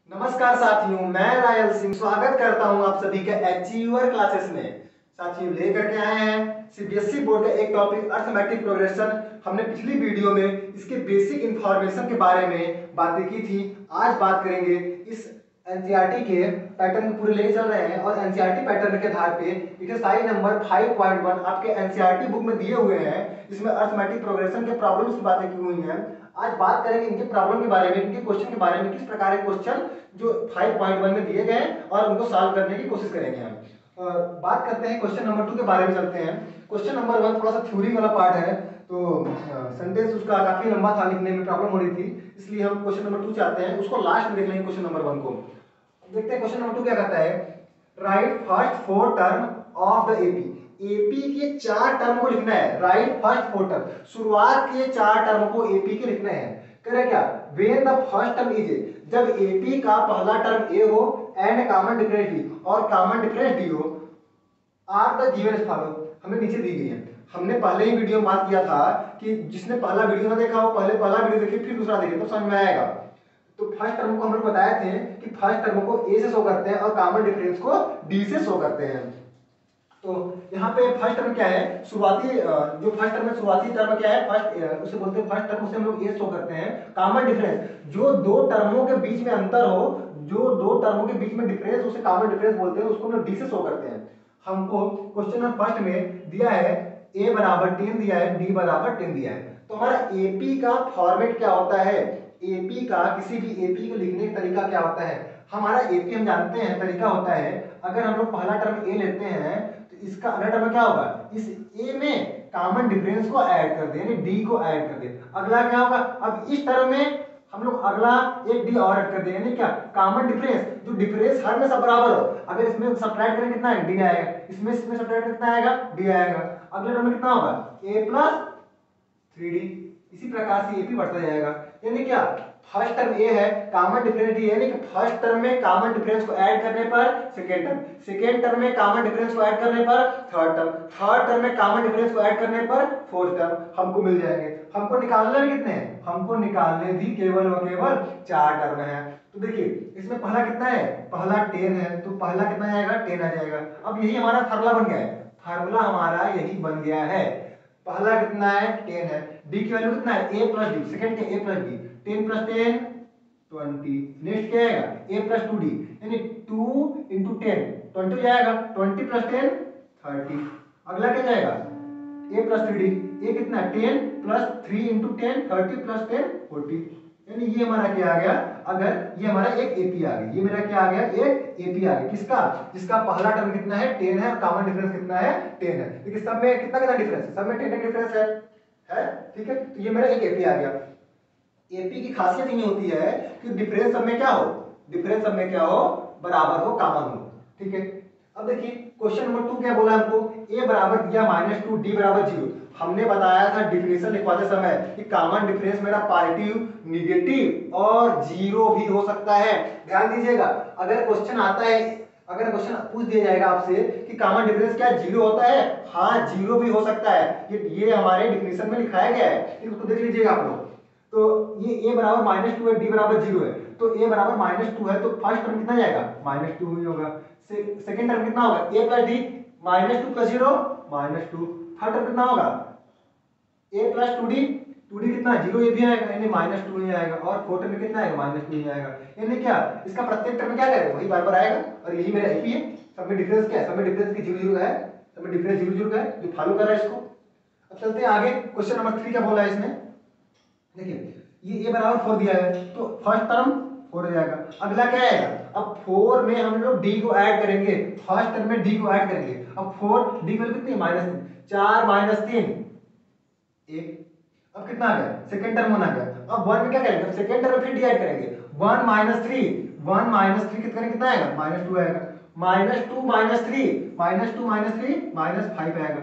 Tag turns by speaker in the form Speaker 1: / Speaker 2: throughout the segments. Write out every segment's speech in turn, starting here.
Speaker 1: नमस्कार साथियों, मैं रायल सिंह स्वागत करता हूं आप सभी के अचीवर क्लासेस में। साथियों, लेकर के आए हैं सीबीएसई बोर्ड का एक टॉपिक अर्थमेटिक प्रोग्रेशन। हमने पिछली वीडियो में इसके बेसिक इंफॉर्मेशन के बारे में बातें की थी। आज बात करेंगे इस एनसीईआरटी के पैटर्न को पूरे लेके चल रहे हैं और एनसीईआरटी पैटर्न के आधार पे एक्सरसाइज नंबर 5.1 आपके एनसीईआरटी बुक में दिए हुए हैं। इसमें अर्थमेटिक प्रोग्रेशन के प्रॉब्लम्स की बातें की हुई हैं। आज बात करेंगे इनके प्रॉब्लम के बारे में, इनके क्वेश्चन के बारे में, किस प्रकार के क्वेश्चन जो 5.1 में दिए गए हैं और उनको सॉल्व करने की कोशिश करेंगे हम। बात करते हैं क्वेश्चन नंबर 2 के बारे में। चलते हैं क्वेश्चन नंबर 1, थोड़ा सा थ्योरी वाला पार्ट है तो सेंटेंस उसका काफी लंबा था, लिखने में प्रॉब्लम हो रही थी, इसलिए हम क्वेश्चन नंबर 2 चाहते हैं उसको लास्ट में देख लेंगे क्वेश्चन नंबर 1 को। देखते हैं क्वेश्चन नंबर 2 क्या कहता है। Right first 4 term of the AP. AP के 4 टर्म को लिखना है। राइट फर्स्ट 4 टर्म, शुरुआत के 4 टर्म को एपी के लिखना है। कह रहे क्या, when the first term is a, जब एपी का पहला टर्म ए हो एंड कॉमन डिफरेंस डी और कॉमन डिफरेंस डी हो, आर द गिवन फॉलो, हमें नीचे दी गई है। हमने पहले ही वीडियो में बात किया था कि जिसने पहला वीडियो ना देखा हो पहले पहला वीडियो देखिए फिर दूसरा देखिए तो समझ में आएगा। तो फर्स्ट टर्म को हम लोग बताए थे कि फर्स्ट टर्म को ए से शो करते हैं और कॉमन डिफरेंस को डी से शो करते हैं। तो यहाँ पे फर्स्ट टर्म क्या है, शुरुआती जो फर्स्ट टर्म है, शुरुआती टर्म क्या है, फर्स्ट उसे बोलते हैं फर्स्ट टर्म, उसे हम लोग ए शो करते हैं। कॉमन डिफरेंस, जो दो टर्मों के बीच में अंतर हो, जो दो टर्मों के बीच में डिफरेंस, उसे कॉमन डिफरेंस बोलते हैं, उसको हम लोग डी से शो करते हैं। हमको क्वेश्चन नंबर फर्स्ट में दिया है ए बराबर 10 दिया है, डी बराबर 10 दिया है। तो हमारा एपी का फॉर्मेट क्या होता है, एपी का किसी भी एपी को लिखने का तरीका क्या होता है। हमारा एपी हम जानते हैं तरीका होता है, अगर हम लोग पहला टर्म ए लेते हैं तो इसका अगला टर्म क्या होगा, इस ए में कॉमन डिफरेंस को ऐड कर दे, यानी डी को ऐड कर दे। अगला क्या होगा, अब इस टर्म में हम लोग अगला एक डी और ऐड कर दे, यानी क्या, कॉमन डिफरेंस, जो डिफरेंस हर में सब बराबर हो। अगर इसमें सब्ट्रैक्ट करें कितना है, डी आएगा, इसमें सब्ट्रैक्ट कितना आएगा, डी आएगा। अगले टर्म में कितना होगा, ए प्लस 3d। इसी प्रकार से एपी बढ़ता जाएगा। यानी क्या, फर्स्ट टर्म ए है, कॉमन डिफरेंस डी, यानी कि फर्स्ट टर्म में कॉमन डिफरेंस को ऐड करने पर सेकेंड टर्म, सेकेंड टर्म में कॉमन डिफरेंस को ऐड करने पर थर्ड टर्म, थर्ड टर्म में कॉमन डिफरेंस को ऐड करने पर फोर्थ टर्म हमको मिल जाएंगे। हमको निकालने भी कितने हैं, हमको निकालने भी केवल व केवल 4 टर्म है। तो देखिए इसमें पहला कितना है, पहला 10 है, तो पहला कितना आएगा, 10 आ जाएगा। अब यही हमारा फार्मूला बन गया है, फार्मूला हमारा यही बन गया है। पहला कितना है, 10 है, डी की वैल्यू कितना है, ए प्लस डी, सेकंड के ए प्लस डी, 10 प्लस 10 20। नेक्स्ट क्या आएगा, ए प्लस 2d, यानी 2 इंटू 10 20 जाएगा, 20 प्लस 10 30। अगला क्या जाएगा, ए प्लस 3d, ए कितना है 10 प्लस 3 इंटू 10 30 प्लस 10 40। यानी ये हमारा क्या आ गया, अगर ये हमारा एक एपी आ गया, ये मेरा क्या आ गया, एक एपी आ गया, किसका, जिसका पहला टर्म कितना है 10 है और कॉमन डिफरेंस कितना है 10 है। देखिए सब में कितना कितना डिफरेंस है, सब में 10 डिफरेंस है, ठीक है। तो ये मेरा एक एपी आ गया। एपी की खासियत ये होती है कि डिफरेंस सब में क्या हो, डिफरेंस सब में क्या हो, बराबर हो, कॉमन हो, ठीक है। अब देखिए क्वेश्चन नंबर 2 क्या बोला हमको, ए बराबर दिया -2, डी बराबर 0। हमने बताया था डिफिनेशन लिखवाते समय कि कॉमन डिफरेंस मेरा पॉजिटिव, निगेटिव और जीरो भी हो सकता है। ध्यान दीजिएगा, अगर क्वेश्चन आता है, अगर क्वेश्चन पूछ दिया जाएगा आपसे कि कॉमन डिफरेंस क्या जीरो होता है, हाँ जीरो भी हो सकता है, ये हमारे डिफिनेशन में लिखाया गया है, इसको देख लीजिएगा आप लोग। तो ये a बराबर -2 है, d बराबर 0 है, तो a बराबर -2 है तो फर्स्ट टर्म कितना जाएगा, -2 ही होगा। सेकंड टर्म कितना होगा, a plus d, -2 plus 0 -2। Third term कितना होगा, a प्लस 2d, 2d कितना 0, ये भी आएगा, यानी -2 ही आएगा। और फोर्थ टर्म में कितना आएगा, -2 ही आएगा। यानी क्या, इसका प्रत्येक टर्म क्या करेगा, वही बार बार आएगा। और यही मेरा एपी है। सब में डिफरेंस क्या है, सब में डिफरेंस की 0 0 है, सब में डिफरेंस 0 0 का है, जो फॉलो कर रहा है इसको। अब चलते हैं आगे, क्वेश्चन नंबर 3 क्या बोला है इसमें। देखिए ये a बराबर 4 दिया है तो फर्स्ट टर्म 4 हो जाएगा। अगला क्या आएगा, अब 4 में हम लोग d को ऐड करेंगे, फर्स्ट टर्म में d को ऐड करेंगे। अब 4 d की वैल्यू कितनी है, -3, 4 -3 1। अब कितना आ गया, सेकंड टर्म होना गया। अब 1 में क्या करेंगे, सेकंड टर्म में फिर d ऐड करेंगे, 1 -3, 1 -3 कितना आएगा, -2 आएगा, -2 -3 -2 -3 -5 आएगा।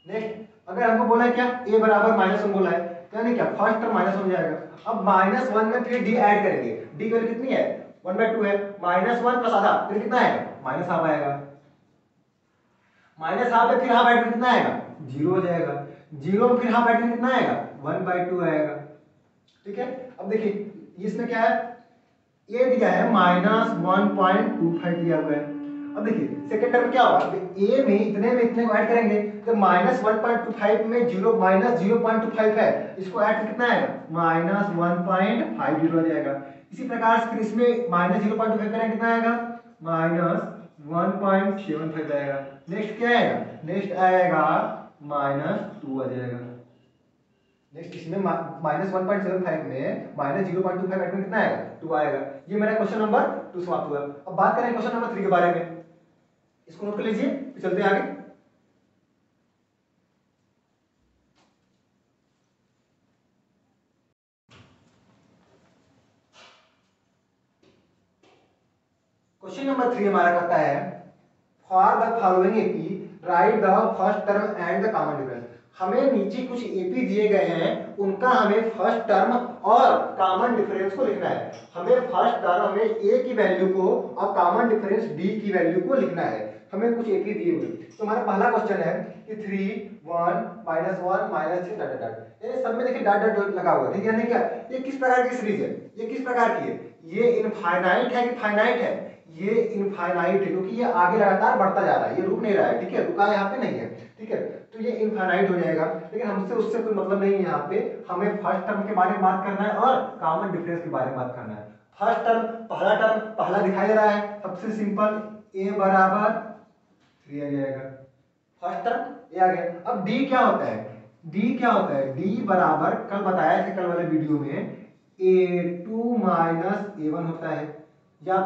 Speaker 1: नेक्स्ट अगर हमको बोला है क्या, a बराबर -1 बोला है, यानी क्या फर्स्ट टर्म -1 हो जाएगा। अब -1 में फिर d ऐड करेंगे, d की वैल्यू कितनी है, 1/2 है, -1 प्लस आधा फिर कितना आएगा, -हाफ आएगा। -हाफ में फिर हाफ ऐड कितना आएगा, 0 हो जाएगा। 0 में फिर हाफ ऐड कितना आएगा, 1/2 आएगा, ठीक है। अब देखिए इसमें क्या है, ए दिया है -1.25 दिया हुआ है। अब देखिए सेकंड टर्म क्या होगा, ए में इतने को ऐड करेंगे तो -1.25 में 0.25 है, इसको ऐड कितना आएगा -1.50 आ जाएगा। इसी प्रकार से फिर इसमें -0.25 करेंगे कितना आएगा -1.75 आएगा। नेक्स्ट क्या आएगा, नेक्स्ट आएगा -2 आ जाएगा। नेक्स्ट इसमें -1.75 में -0.25 ऐड में कितना आएगा 2 आएगा। ये मेरा क्वेश्चन नंबर 2 समाप्त हुआ। अब बात करें क्वेश्चन नंबर 3 के बारे में, इसको नोट कर लीजिए फिर चलते हैं आगे। क्वेश्चन नंबर 3 हमारा कहता है for the following AP right the first term and the common difference. हमें नीचे कुछ एपी दिए गए हैं, उनका हमें फर्स्ट टर्म और कॉमन डिफरेंस को लिखना है। हमें फर्स्ट टर्म हमें ए की वैल्यू को और कॉमन डिफरेंस डी की वैल्यू को लिखना है। हमें कुछ एपी दिए हुए, तो हमारा पहला क्वेश्चन है कि 3 1 -1 -3 डॉट डॉट, ये सब में देखिए डॉट डॉट लगा हुआ है, ठीक है। यानी क्या ये किस प्रकार की सीरीज है, ये किस प्रकार की है, ये इनफाइनाइट है कि फाइनाइट है, ये इनफाइनाइट है क्योंकि ये आगे लगातार बढ़ता जा रहा है, ये रुक नहीं रहा है, ठीक है, रुका यहाँ पे नहीं है, ठीक है। तो ये इनफाइनाइट हो जाएगा, लेकिन हमसे उससे कोई मतलब नहीं है। यहाँ पे हमें फर्स्ट टर्म के बारे में बात करना है और कॉमन डिफरेंस के बारे में बात करना है। फर्स्ट टर्म पहला दिखाई दे रहा है, सबसे सिंपल a बराबर 3 आ जाएगा, फर्स्ट टर्म ये आ गया। अब d क्या होता है, d क्या होता है, d बराबर कल बताया था, कल वाले वीडियो में a2 -a1 होता है, या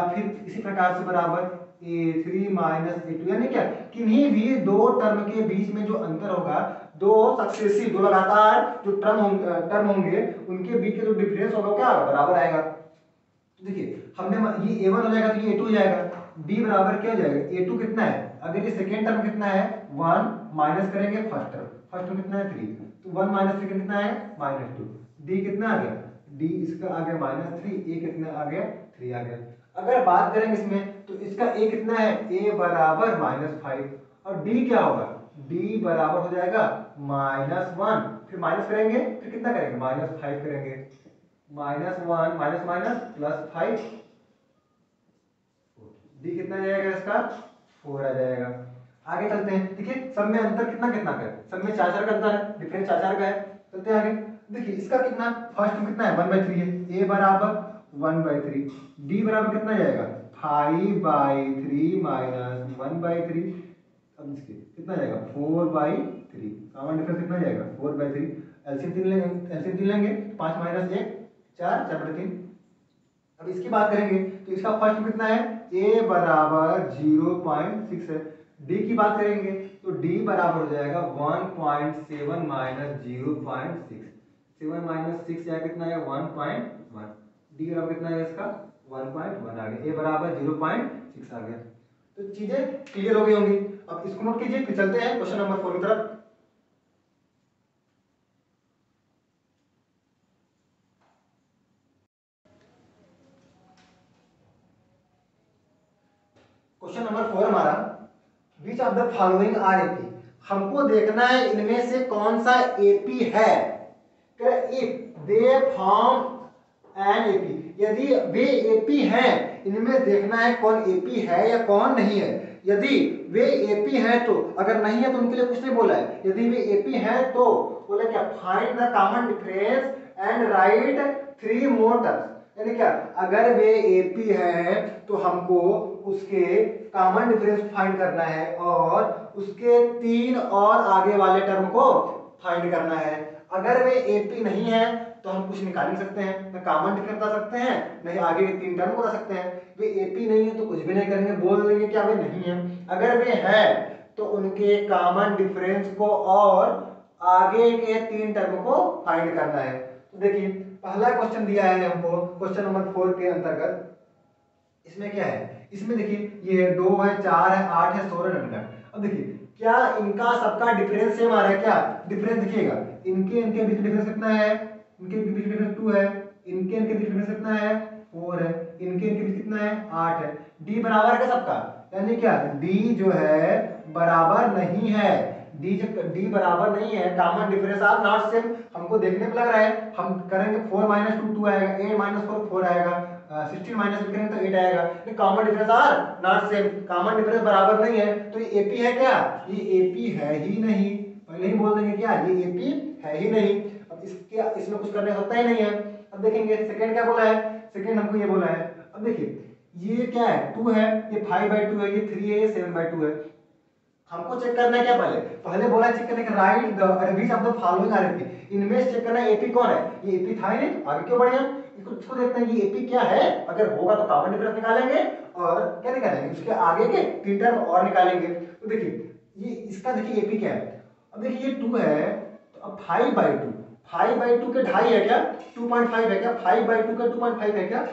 Speaker 1: फिर इसी प्रकार से बराबर a3 -a2, यानी क्या किन्हीं भी दो टर्म के बीच में जो अंतर होगा, दो सक्सेसिव दो लगातार जो टर्म होंगे उनके बीच के जो डिफरेंस होगा क्या होगा बराबर आएगा। देखिए हमने ये a1 हो जाएगा तो ये a2 हो जाएगा, d बराबर क्या हो जाएगा a2 कितना है, अगर ये सेकेंड टर्म कितना है 1 माइनस करेंगे फर्स्ट टर्म कितना है 3, तो 1 -3 कितना है -2, d कितना आ गया, d इसका आ गया -3, a कितना आ गया 3 आ गया। अगर बात करेंगे इसमें तो इसका a कितना है, a बराबर -5, और d क्या होगा, d बराबर हो जाएगा -1, फिर माइनस करेंगे फिर कितना करेंगे -5 करेंगे, -1 +5, d कितना जाएगा इसका 4 आ जाएगा। आगे चलते हैं, देखिए सब में अंतर कितना कितना का है, सब में 4 का अंतर है, डिफरेंस 4 का है। चलते हैं आगे, देखिए इसका कितना फर्स्ट में कितना है 1/3 है, a बराबर 1/3, d बराबर कितना जाएगा 5/3 - 1/3, अब इसके कितना जाएगा 4/3, कॉमन डिफरेंस कितना जाएगा 4/3, एलसीएम 3 लेंगे 5 - 1 4 4/3। अब इसकी बात करेंगे तो इसका फर्स्ट में कितना है a बराबर 0.6 है, d की बात करेंगे तो d बराबर हो जाएगा 1.7 - 0.6, 7 - 6 या कितना है 1.1, d बराबर कितना है इसका 1.1 आ गया, a बराबर 0.6 आ गया। तो चीजें क्लियर हो गई होंगी। अब इसको नोट कीजिए, फिर चलते हैं क्वेश्चन नंबर 4 की तरफ। क्वेश्चन नंबर 4 हमारा which of the following are AP, हमको देखना है इनमें से कौन सा एपी है। If they form an AP, यदि वे एपी हैं, इनमें देखना है कौन एपी है या कौन नहीं है। यदि वे एपी हैं तो, अगर नहीं है तो उनके लिए कुछ नहीं बोला है। यदि वे एपी हैं तो बोले क्या, find the common difference and right 3 more terms, यानी क्या अगर वे एपी हैं तो हमको उसके कॉमन डिफरेंस फाइंड करना है और उसके 3 और आगे वाले टर्म को फाइंड करना है। अगर वे एपी नहीं है तो हम कुछ निकाल नहीं सकते हैं, न कॉमन डिफरेंस बता सकते हैं, नहीं आगे के 3 टर्म बता सकते हैं। वे एपी नहीं है तो कुछ भी नहीं करेंगे, बोल देंगे क्या वे नहीं है। अगर वे है तो उनके कॉमन डिफरेंस को और आगे के 3 टर्म को फाइंड करना है। तो देखिए पहला क्वेश्चन दिया है हमको क्वेश्चन नंबर 4 के अंतर्गत, इसमें क्या है, इसमें देखिए ये 2 है 4 है 8 है 16 है। अब देखिए क्या इनका सबका डिफरेंस सेम आ रहा है, क्या डिफरेंस देखिएगा, इनके बीच डिफरेंस कितना है, इनके बीच डिफरेंस 2 है, इनके बीच डिफरेंस कितना है 4 है, इनके बीच कितना है 8 है। डी बराबर है सबका, यानी क्या डी जो है बराबर नहीं है, डी बराबर नहीं है, common difference are not same. हमको देखने में लग रहा है हम करेंगे 4 - 2 2 आएगा, 8 - 4 4 आएगा, 16 माइनस करेंगे तो 8 आएगा। Common difference are not same, common difference बराबर नहीं है, तो ये एपी है क्या? ये एपी है ही नहीं, पहले ही बोल देंगे क्या, ये एपी है ही नहीं। अब इसके इसमें कुछ करने होता ही नहीं है। अब देखेंगे सेकंड क्या बोला है, सेकंड हमको ये बोला है। अब देखिए ये क्या है, 2 है, ये 5/2 है, ये 3 है, ये 7/2 है। हमको चेक करना है क्या, पहले बोला चेक करने का write the reverse of the following are AP, इनमें से चेक करना है एपी कौन है, ये एपी था ही नहीं, आगे क्यों बढ़े हम, इसको देखते हैं ये एपी क्या है। अगर होगा तो कॉमन डिफरेंस निकालेंगे और क्या निकालेंगे, उसके आगे के 3 टर्म और निकालेंगे। तो देखिए ये इसका देखिए एपी क्या है। अब देखिए ये 2 है, तो अब 5/2, 5/2 के ढाई है क्या, 2.5 है क्या, 5/2 का 2.5 है क्या,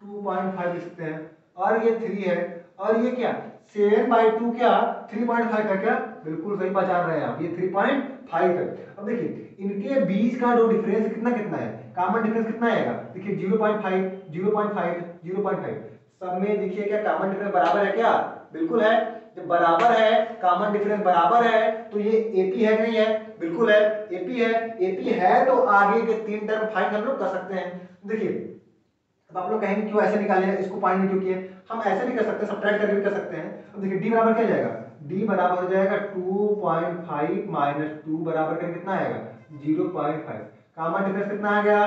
Speaker 1: 2.5 लिख सकते हैं। और ये 3 है, और ये क्या 7/2 क्या 3.5 है क्या, बिल्कुल सही पहचान रहे हैं आप, ये 3.5 है। अब देखिए इनके बीच का जो डिफरेंस कितना कितना है, कॉमन डिफरेंस कितना आएगा, देखिए 0.5 0.5 0.5, सब में देखिए क्या कॉमन डिफरेंस बराबर है क्या, बिल्कुल है। जब बराबर है, कॉमन डिफरेंस बराबर है, तो ये एपी है नहीं है, बिल्कुल है, एपी है। एपी है तो आगे के 3 टर्म फाइंड हम लोग कर सकते हैं। देखिए अब आप लोग कहेंगे क्यों ऐसे निकाले, इसको फाइंड नहीं क्यों किए, हम ऐसे भी कर सकते हैं, सब्ट्रैक्ट करके भी कर सकते हैं। अब देखिए डी बराबर क्या जाएगा, डी बराबर हो जाएगा 2.5 माइनस 2 बराबर का कितना आएगा 0.5, कॉमन डिफरेंस कितना आ गया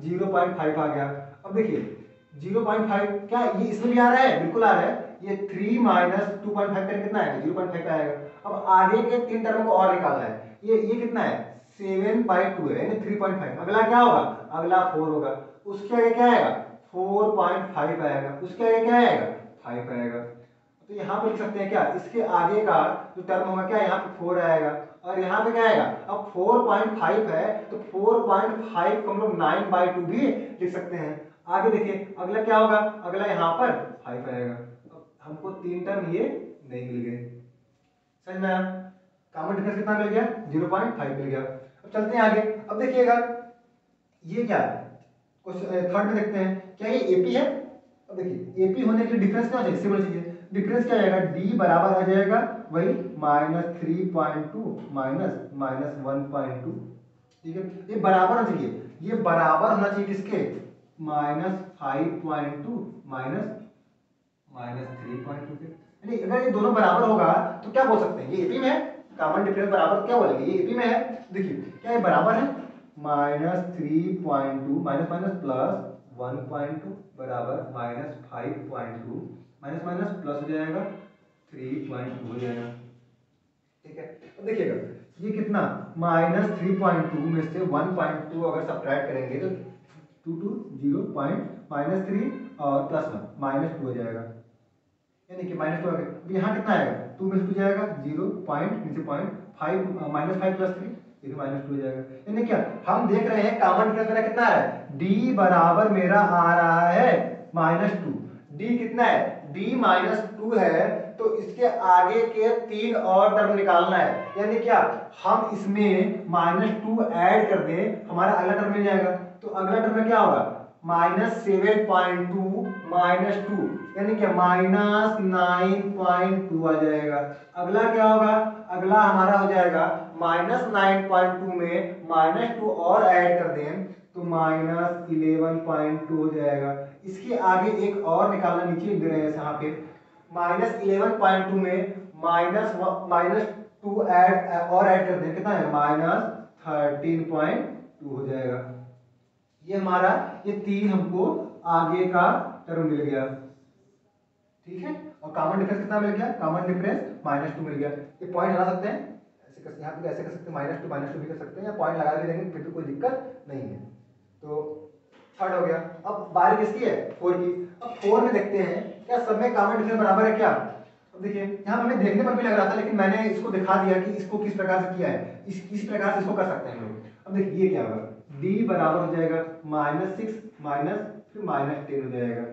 Speaker 1: 0.5 आ गया। अब देखिए 0.5 क्या ये इसमें भी आ रहा है, बिल्कुल आ रहा है, ये 3 माइनस 2.5 का कितना आएगा 0.5 आएगा। अब आगे के 3 टर्म को और निकालना है, ये कितना है 7/2 है यानी 3.5, अगला क्या होगा, अगला 4 होगा, उसके आगे क्या आएगा 4.5 आएगा, उसके आगे क्या आएगा 5 आएगा। तो यहाँ पे लिख सकते हैं क्या, इसके आगे का जो टर्म होगा क्या, यहाँ पे 4 आएगा, और यहाँ पे क्या आएगा, अब 4.5 है तो 4.5 को हम लोग 9/2 भी लिख सकते हैं। आगे देखिए अगला क्या होगा, अगला यहाँ पर 5 आएगा। अब हमको 3 टर्म ये नहीं मिल गए, समझ में आया, कॉमन डिफरेंस कितना मिल गया 0.5 मिल गया। अब चलते हैं आगे। अब देखिएगा ये क्या है, थर्ड में देखते हैं क्या ये एपी है। अब देखिए एपी होने के लिए डिफरेंस क्या चाहिए, सिंबल चाहिए, डिफरेंस क्या आएगा, डी बराबर आ जाएगा वही -3.2 माइनस 1.2, ठीक है, ये बराबर होना चाहिए, ये बराबर होना चाहिए किसके, -5.2 माइनस 3.2 के, यानी अगर ये दोनों बराबर होगा तो क्या बोल सकते हैं, ये एपी में है, कॉमन डिफरेंस बराबर क्या बोलेंगे, ये एपी में है। देखिए क्या ये बराबर है, -3.2 माइनस माइनस प्लस 1.2 बराबर -5.2, माइनस माइनस प्लस हो जाएगा 3.2 हो जाएगा, ठीक है। अब देखिएगा ये कितना -3.2 में से 1.2 अगर सब्ट्रैक्ट करेंगे तो 2 -3 और +1 -2 हो जाएगा, यानी कि -2 आ गया। अब यहाँ कितना आएगा 2 में से 2 जाएगा 0 पॉइंट नीचे पॉइंट 5 -5 + 3 ये भी -2 हो जाएगा। यानी क्या हम देख रहे हैं कॉमन डिफरेंस मेरा कितना है, d बराबर मेरा आ रहा है -2, d कितना है d -2 है, तो इसके आगे के 3 और टर्म निकालना है, यानी क्या हम इसमें -2 ऐड कर दें हमारा अगला टर्म मिल जाएगा। तो अगला टर्म में क्या होगा -7.2 -2 यानी क्या -9.2 आ जाएगा। अगला क्या होगा, अगला हमारा हो जाएगा -9.2 में -2 और ऐड कर दें तो -11.2 हो जाएगा। इसके आगे एक और निकालना, नीचे दे रहे हैं यहाँ पे -11.2 में -2 ऐड और ऐड कर दें कितना है -13.2 हो जाएगा। ये हमारा ये 3 हमको आगे का टर्म मिल गया, ठीक है। और कॉमन डिफरेंस कितना मिल गया, कॉमन डिफरेंस -2 मिल गया। ये पॉइंट हटा सकते हैं, ऐसे कर यहाँ पे ऐसे कर सकते हैं, -2 भी कर सकते हैं, या पॉइंट लगा भी देंगे फिर भी कोई दिक्कत नहीं है। तो थर्ड हो गया। अब बारी किसकी है 4 की। अब 4 में देखते हैं क्या सब में कॉमन डिफरेंस बराबर है क्या। अब देखिए यहाँ हमें देखने पर भी लग रहा था, लेकिन मैंने इसको दिखा दिया कि इसको किस प्रकार से किया है, इस प्रकार से इसको कर सकते हैं लोग। अब देखिए ये क्या होगा, d बराबर हो जाएगा -6 माइनस फिर -10 हो जाएगा,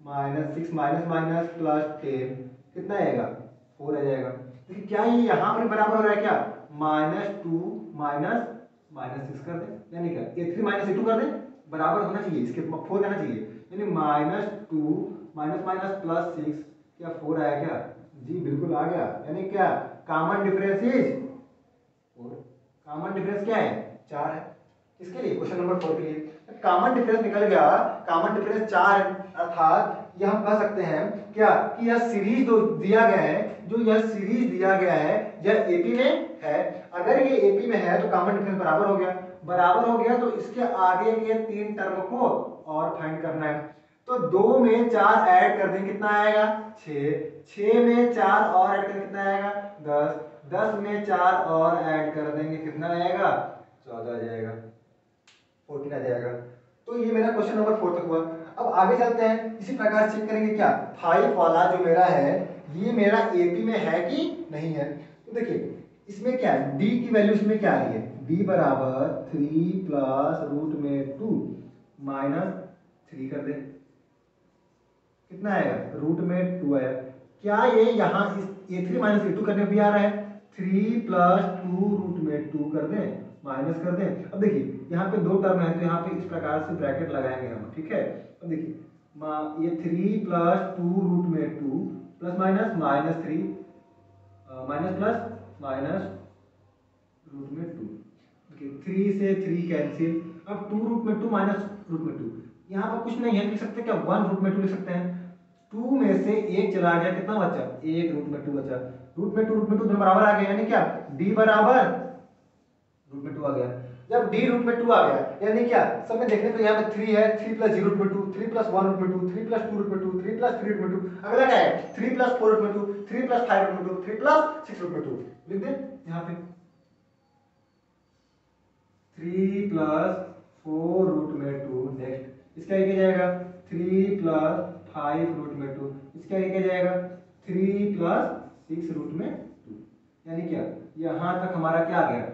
Speaker 1: -6 माइनस +10 कितना आएगा 4 आ जाएगा। देखिए क्या ये यहाँ पर बराबर हो रहा है क्या, -2 -6 कर दें, यानी क्या a3 -a2 कर दें, बराबर होना चाहिए इसके 4 करना चाहिए, यानी -2 +6 क्या 4 आया क्या, जी बिल्कुल आ गया। यानी क्या common difference is 4, common difference क्या है 4 है। किसके लिए? क्वेश्चन नंबर 4 के लिए। कॉमन डिफरेंस निकल गया, कॉमन डिफरेंस 4 अर्थात ये हम कह सकते हैं क्या कि यह सीरीज जो दिया गया है, जो यह सीरीज दिया गया है यह एपी में है। अगर ये एपी में है तो कॉमन डिफरेंस बराबर हो गया, बराबर हो गया तो इसके आगे के 3 टर्म को और फाइंड करना है। तो 2 में 4 ऐड कर देंगे कितना आएगा? 6, 6 में 4 और ऐड करेंगे कितना आएगा? 10, 10 में 4 और ऐड कर देंगे कितना आएगा? 14 आ जाएगा, 14 आ जाएगा। तो ये मेरा क्वेश्चन नंबर 4 तक हुआ। अब आगे चलते हैं, इसी प्रकार चेक करेंगे क्या 5 वाला जो मेरा है ये मेरा एपी में है कि नहीं है। तो देखिए इसमें क्या है, डी की वैल्यू इसमें क्या आ रही है? डी बराबर 3 प्लस रूट में 2 माइनस 3 कर दे, कितना आएगा? रूट में 2 आया। क्या ये यहाँ इस a3 माइनस a2 करने भी आ रहा है? 3 प्लस 2 रूट में 2 कर दें, माइनस कर दें। अब देखिए यहाँ पे 2 टर्म है तो यहाँ पे इस प्रकार से ब्रैकेट लगाएंगे हम, ठीक है। अब देखिए ये 3 प्लस 2 रूट में 2 plus minus minus 3 minus plus minus root में 2। देखिए 3 से 3 कैंसिल, अब 2 रूट में 2 माइनस रूट में 2, यहाँ पर कुछ नहीं है, लिख सकते क्या 1 रूट में 2 लिख सकते हैं। 2 में से 1 चला गया, कितना बचा? 1 रूट में 2 बचा। रूट में 2 दोनों बराबर आ गए, यानी क्या d बराबर रूट में 2 आ गया। जब d रूट में 2 आ गया यानी क्या सब में देखने तो यहाँ पे 3 है, 3 प्लस 0 रूट में 2, 3 प्लस 1 रूट में 2, 3 प्लस 2 रूट में 2, 3 प्लस 3 रूट में 2। अगला क्या है? 3 प्लस 4 रूट में 2, 3 प्लस 5 रूट में 2, 3 प्लस 6 रूट में 2। लिख दे यहाँ पे 3 प्लस 4 रूट में 2। नेक्स्ट इसका क्या जाएगा? 3 प्लस 5 रूट में 2। इसका क्या जाएगा? 3 प्लस 6 रूट में 2। यानी क्या यहाँ तक हमारा क्या आ गया?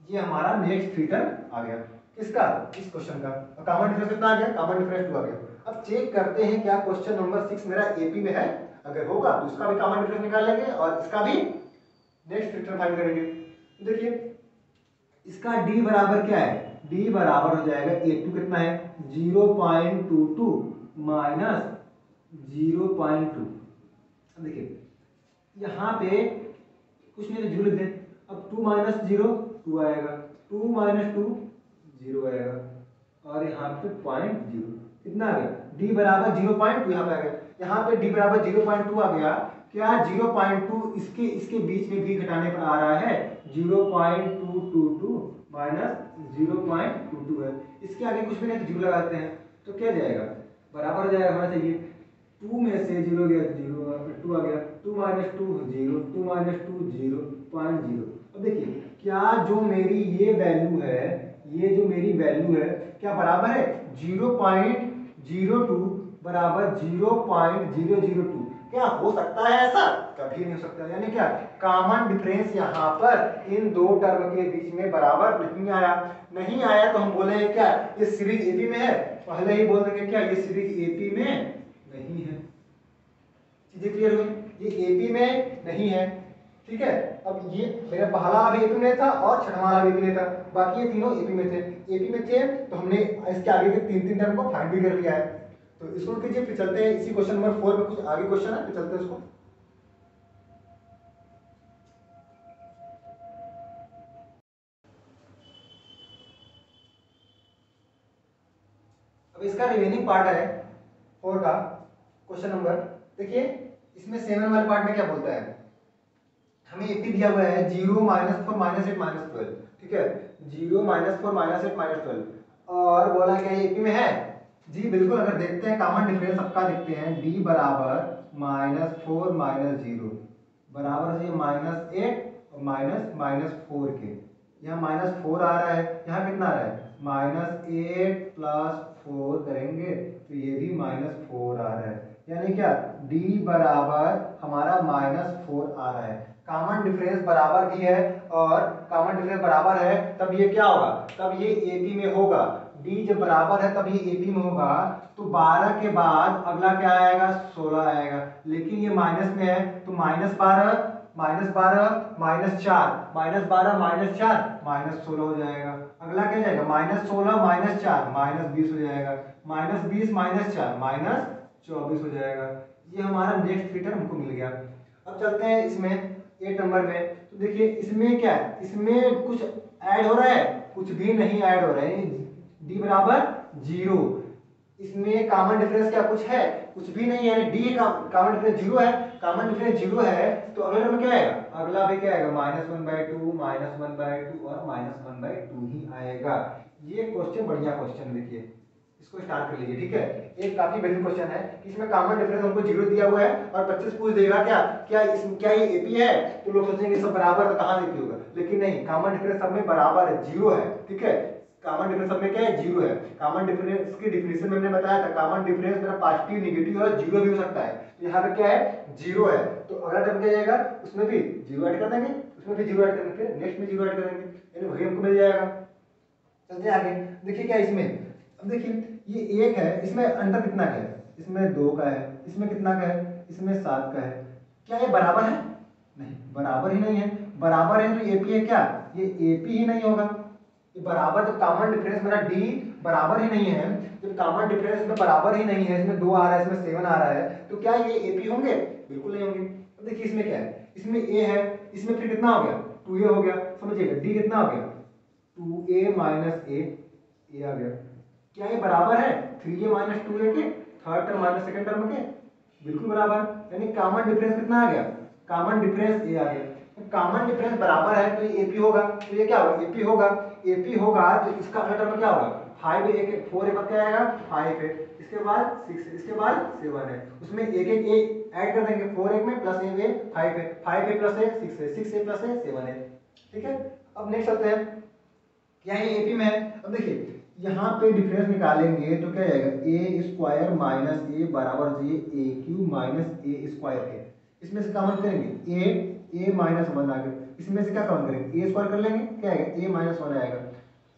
Speaker 1: ये हमारा नेक्स्ट थ्री टर्म आ गया। किसका? इस क्वेश्चन का। और कॉमन डिफरेंस कितना आ गया? कॉमन डिफरेंस 2 आ गया। अब चेक करते हैं क्या क्वेश्चन नंबर 6 मेरा एपी में है। अगर होगा तो इसका भी कॉमन डिफरेंस निकाल लेंगे और इसका भी नेक्स्ट थ्री टर्म फाइंड करेंगे। तो देखिए इसका d बराबर क्या है? d बराबर हो जाएगा a2 कितना है? 0.22 माइनस 0.2। अब देखिए यहाँ पे कुछ नहीं तो 0 लिख दें। अब 2 माइनस 0 2 आएगा, 2 माइनस 2 0 आएगा और यहाँ पे 0.0 कितना आ गया? d बराबर 0.2 यहाँ पे आ गया। यहाँ पे d बराबर 0.2 आ गया। क्या 0.2 इसके बीच में भी घटाने पर आ रहा है? 0.222 माइनस 0.22 है। इसके आगे कुछ भी नहीं तो 0 लगाते हैं तो क्या जाएगा? बराबर हो जाएगा, होना चाहिए 2 में से 0 गया 0, 2 आ गया, 2 माइनस 2 0, 2 माइनस 2 0.0। अब देखिए क्या जो मेरी ये वैल्यू है, ये जो मेरी वैल्यू है क्या बराबर है? 0.02 बराबर 0.002। क्या हो सकता है ऐसा? कभी नहीं हो सकता। यानी क्या कॉमन डिफरेंस यहाँ पर इन दो टर्म के बीच में बराबर नहीं आया। नहीं आया तो हम बोले क्या ये सीरीज एपी में है? पहले ही बोल देंगे क्या ये सीरीज एपी में नहीं है। चीजें क्लियर हुई? ये एपी में नहीं है, ठीक है। अब ये मेरा पहला भी एपी में था और छठवां वाला भी एपी में था, बाकी ये तीनों एपी में थे। एपी में थे तो हमने इसके आगे के 3 टर्म को फाइंड भी कर लिया है। तो इसको कीजिए, फिर चलते हैं इसी क्वेश्चन नंबर 4 में कुछ आगे क्वेश्चन है, फिर चलते हैं उसको। अब इसका रिमेनिंग पार्ट है 4 का क्वेश्चन नंबर। देखिए इसमें 7 वाले पार्ट में क्या बोलता है? हमें एपी दिया हुआ है 0 माइनस 4 माइनस 8 माइनस 12, ठीक है। 0 माइनस 4 माइनस 8 माइनस 12 और बोला क्या ये एपी में है? जी बिल्कुल। अगर देखते हैं कॉमन डिफरेंस सबका देखते हैं, d बराबर माइनस 4 माइनस 0 बराबर से माइनस 8 और माइनस माइनस 4 के। यहाँ माइनस 4 आ रहा है, यहाँ कितना आ रहा है? माइनस 8 प्लस 4 करेंगे तो ये भी माइनस 4 आ रहा है। यानी क्या d बराबर हमारा माइनस 4 आ रहा है। कॉमन डिफरेंस बराबर भी है और कॉमन डिफरेंस बराबर है तब ये क्या होगा? तब ये एपी में होगा। d जब बराबर है तब ये एपी में होगा। तो 12 के बाद अगला क्या आएगा? 16 आएगा। लेकिन ये माइनस में है तो minus 12 minus 12 minus 4 minus 12 minus 4 minus 16 हो जाएगा। अगला क्या जाएगा? माइनस 16 माइनस 4 माइनस 20 हो जाएगा। माइनस 20 माइनस 4 माइनस 24 हो जाएगा। ये हमारा नेक्स्ट थ्री टर्म हमको मिल गया। अब चलते हैं इसमें 8 नंबर में। तो देखिए इसमें क्या है? इसमें कुछ ऐड हो रहा है कुछ भी नहीं ऐड हो रहा है, डी बराबर 0। इसमें कॉमन डिफरेंस क्या कुछ है? कुछ भी नहीं है, डी का कॉमन डिफरेंस 0 है। कॉमन डिफरेंस 0 है तो अगला टर्म क्या आएगा? अगला भी क्या आएगा? -1/2 -1/2 और -1/2 ही आएगा। ये क्वेश्चन बढ़िया क्वेश्चन है, देखिए इसको स्टार्ट कर लीजिए, ठीक है। एक काफी बेहतरीन क्वेश्चन है कि इसमें कॉमन डिफरेंस हमको 0 दिया हुआ है और 25 पूछ देगा क्या क्या ये एपी है, तो लोग सोचेंगे सब बराबर है, कहां से एपी होगा, लेकिन नहीं, कॉमन डिफरेंस सब में बराबर है, 0 है, ठीक है। कॉमन डिफरेंस सब में क्या है? 0 है। कॉमन डिफरेंस की डिफिनेशन में मैंने बताया था, कॉमन डिफरेंस मेरा पॉजिटिव, नेगेटिव और 0 भी हो सकता है। तो यहाँ पे क्या है? 0 है। तो अगला टर्म क्या जाएगा? उसमें भी 0 ऐड कर देंगे, उसमें भी 0 ऐड करेंगे, फिर नेक्स्ट में 0 ऐड करेंगे, यानी वही हमको मिल जाएगा। चलते आगे, देखिए क्या इसमें, अब देखिए ये 1 है, इसमें अंतर कितना का है? इसमें 2 का है, इसमें कितना का है? इसमें 7 का है। क्या ये बराबर है? नहीं, बराबर ही नहीं है। बराबर है तो एपी है क्या? ये एपी ही नहीं होगा। ये बराबर, जब कॉमन डिफरेंस मेरा डी बराबर ही नहीं है, जब कॉमन डिफरेंस में बराबर ही नहीं है, इसमें 2 आ रहा है, इसमें 7 आ रहा है, तो क्या ये एपी होंगे? बिल्कुल नहीं होंगे। अब देखिए इसमें क्या है? इसमें ए है, इसमें फिर कितना हो गया? 2a हो गया, समझिएगा। डी कितना हो गया? 2a माइनस ए आ गया। क्या ये बराबर है 3a माइनस 2a के, third term minus second term के? बिल्कुल बराबर, यानी कॉमन डिफरेंस कितना आ गया? कॉमन डिफरेंस ए आ गया। कॉमन डिफरेंस बराबर है तो ये एपी होगा, तो ये क्या होगा? एपी होगा। एपी होगा तो इसका अगला टर्म क्या होगा? 5 ए के 4 ए पर क्या आएगा? 5 है, इसके बाद 6 है, इसके बाद 7 है, उसमें एक एक ए ऐड कर देंगे, 4 एक में प्लस ए 5 है, 5 ए प्लस ए 6 है, 6 ए प्लस ए 7 है, ठीक है। अब नेक्स्ट चलते हैं, क्या ये एपी में है? अब देखिए यहाँ पे डिफरेंस निकालेंगे तो क्या जाएगा? ए स्क्वायर माइनस ए बराबर ए क्यू माइनस ए स्क्वायर के। इसमें से कॉमन करेंगे ए माइनस 1 आ गया, इसमें से क्या कॉमन करेंगे? ए स्क्वायर कर लेंगे, क्या आएगा? ए माइनस 1 आएगा,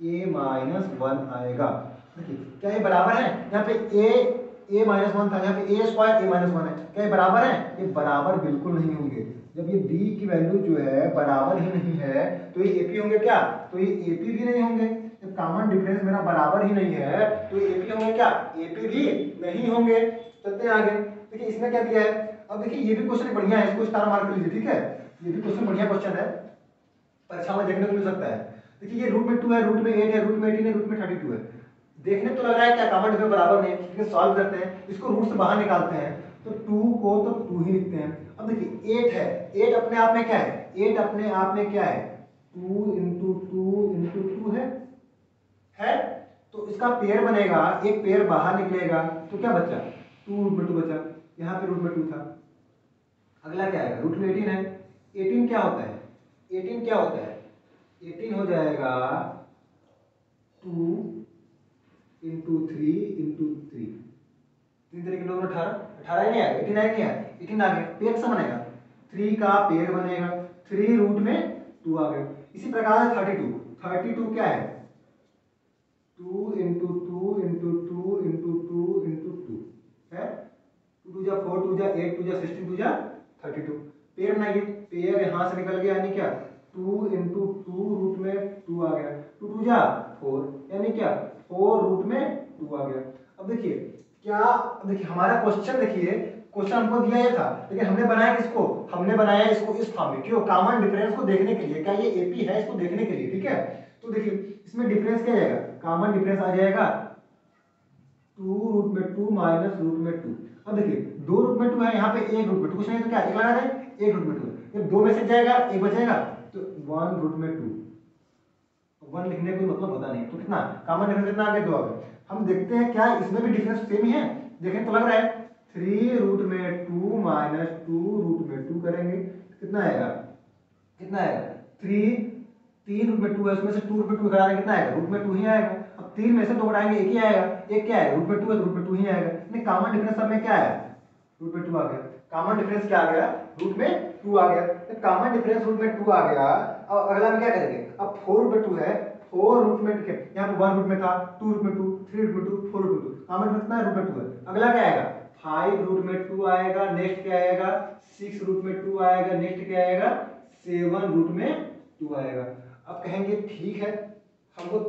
Speaker 1: ए माइनस 1 आएगा। देखिए क्या ये बराबर है? यहाँ पे ए माइनस 1 था, यहाँ पे ए स्क्वायर ए माइनस 1 है, क्या ये बराबर है? ये बराबर बिल्कुल नहीं होंगे। जब ये डी की वैल्यू जो है बराबर ही नहीं है तो ये एपी होंगे क्या? तो ये एपी भी नहीं होंगे। जब कॉमन डिफरेंस मेरा बराबर ही नहीं है तो ये एपी होंगे क्या? एपी भी नहीं होंगे। चलते हैं आगे, देखिए इसमें क्या दिया है। अब देखिए ये भी क्वेश्चन बढ़िया है, इसको स्टार मार्क कर लीजिए, ठीक है। ये भी क्वेश्चन बढ़िया क्वेश्चन है, परीक्षा में देखने को मिल सकता है। देखिए ये रूट में 2 है, रूट में 8 है, रूट में 18 है, रूट में 32 है। देखने तो लग रहा है क्या कॉमन डिफरेंस बराबर नहीं है, लेकिन सॉल्व करते हैं, इसको रूट से बाहर निकालते हैं तो 2 को तो 2 ही लिखते हैं। अब देखिए 8 है, 8 अपने आप में क्या है? 8 अपने आप में क्या है? 2 इंटू 2 है, तो इसका पेयर बनेगा, एक पेयर बाहर निकलेगा तो क्या बचा? 2 रूट में 2 बचा, यहाँ पे रूट में 2 था। अगला क्या है? रूट में 18 है। 18 क्या होता है? 18 क्या होता है? 18 हो जाएगा 2 इंटू 3 इंटू 3, 3 तरीके 2 18, 18 ही नहीं आएगा, 18 आएगा, नहीं आएगा, 18 आ गया, पेयर से बनेगा, 3 का पेयर बनेगा, 3 रूट में 2 आ गया। इसी प्रकार से 32 क्या है? 2 इंटू 2 इंटू 2 इंटू 2 इंटू 2 है, 2 जा 4, 2 जा 8, 2 जा 16, 2 जा 32। पेयर बनाइए, पेयर यहाँ से निकल गया, यानी क्या? 2 इंटू 2 रूट में 2 आ गया, 2 2 जा 4, यानी क्या? 4 रूट में 2 आ गया। अब देखिए क्या, देखिए हमारा क्वेश्चन, देखिए क्वेश्चन हमको दिया ये था, लेकिन हमने बनाया किसको? हमने बनाया इसको इस फॉर्म में, क्यों? कॉमन डिफरेंस को देखने के लिए, क्या ये एपी है, इसको देखने के लिए, ठीक है। तो देखिए इसमें डिफरेंस क्या जाएगा? कॉमन डिफरेंस आ जाएगा 2 रूट में 2 माइनस रूट में 2। अब देखिए 2 रूट में 2 है, यहाँ पे 1 रूट में 2, कुछ नहीं तो क्या एक लगा दें, 1 रूट में 2, जब 2 में से जाएगा 1 बचेगा तो 1 रूट में 2, 1 लिखने का कोई मतलब होता नहीं, तो कितना कॉमन डिफरेंस कितना आ गया? 2 आ गया। हम देखते हैं क्या इसमें भी डिफरेंस सेम ही है, देखें तो लग रहा है 3 रूट में 2 माइनस 2 रूट में 2 करेंगे कितना आएगा? 3 रूट में 2 है, उसमें से 2 रूट में 2 घटा देंगे, कितना आएगा? रूट में 2 ही आएगा। अब 3 में से 2 घटाएंगे 1 ही आएगा, एक क्या है? रूट में 2 है, रूट में 2 ही आएगा। यानी कॉमन डिफरेंस सब में क्या है? रूट में 2 आ गया। कॉमन डिफरेंस क्या आ गया? रूट में 2 आ गया। तो कॉमन डिफरेंस रूट में 2 आ गया। अब अगला हम क्या करेंगे? अब 4 रूट में 2 है, 4 रूट में, ठीक है, यहाँ पे 1 रूट में था, 2 रूट में 2, 3 रूट में 2, 4 रूट में 2, कॉमन डिफरेंस कितना है? रूट में 2 है। अगला क्या आएगा? 5 रूट में 2 आएगा, नेक्स्ट क्या आएगा? 6 रूट में 2 आएगा, नेक्स्ट क्या आएगा? 7 रूट में 2 आएगा। अब कहेंगे ठीक है, हमको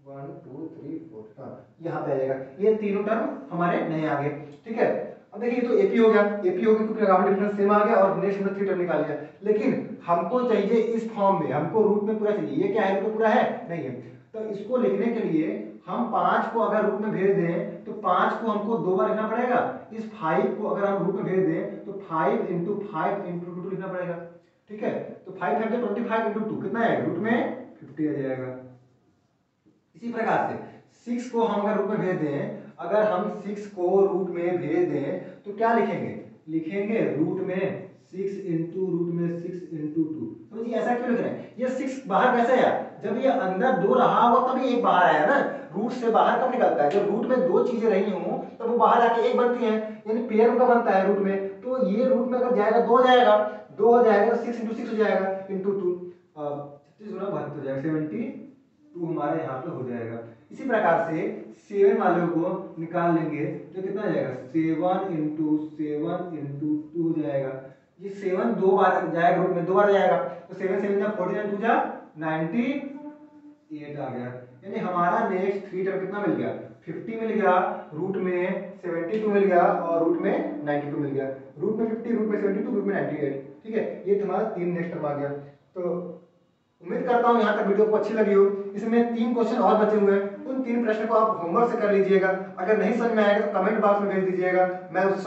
Speaker 1: 1 2 3 4, हाँ यहाँ पे आ जाएगा, ये तीनों टर्म हमारे नए आ गए, ठीक है। अब देखिए ये तो एपी हो गया, एपी हो गया क्योंकि लगावट डिफरेंस सेम आ गया और नेक्स्ट हमने 3 टर्म निकाल लिया। लेकिन हमको चाहिए इस फॉर्म में, हमको रूट में पूरा चाहिए। ये क्या है, रूट में पूरा है नहीं है, तो इसको लिखने के लिए हम 5 को अगर रूट में भेज दें तो 5 को हमको 2 बार लिखना पड़ेगा। इस 5 को अगर हम रूट में भेज दें तो 5 इंटू 5 इंटू 2 लिखना पड़ेगा। ठीक है, तो 5 5 25 इंटू 2 कितना आएगा, रूट में 50 आ जाएगा। इसी प्रकार से 6 को हम अगर रूट में भेज दें, अगर हम 6 को रूट में भेज दें तो क्या लिखेंगे, लिखेंगे रूट में 6 इंटू रूट में 6 इंटू 2। समझिए ऐसा क्यों लिख रहे हैं, ये 6 बाहर कैसे आया, जब ये अंदर 2 रहा होगा तभी एक बाहर आया ना। रूट से बाहर कब निकलता है, जब रूट में 2 चीजें रही हों तब वो बाहर आके एक बनती हैं, यानी पेयर उनका बनता है रूट में। तो ये रूट में अगर जाएगा 2 जाएगा, 2 हो जाएगा तो 6 इंटू 6 हो जाएगा इंटू 2, 36 गुना 72 हो जाएगा, 72 हमारे यहाँ पे हो जाएगा। इसी प्रकार से 7 वालों को निकाल लेंगे तो कितना आ जाएगा, 7 इंटू 7 इंटू 2 हो जाएगा। ये 7 2 बार जाएगा रूट में, 2 बार जाएगा तो 7 7 जा 49 2 जा 98 आ गया। यानी हमारा नेक्स्ट 3 टर्म कितना मिल गया, 50 मिल गया, रूट में 72 मिल गया और रूट में 92 मिल गया। रूट में 50, रूट में 72, रूट में 98। ठीक है, ये तुम्हारा 3 नेक्स्ट टर्म आ गया। तो उम्मीद करता हूँ यहाँ तक वीडियो को अच्छी लगी हो। इसमें 3 क्वेश्चन और बचे हुए हैं, उन 3 प्रश्न को आप होमवर्क से कर लीजिएगा। अगर नहीं समझ में आएगा तो कमेंट बॉक्स में भेज दीजिएगा, मैं उस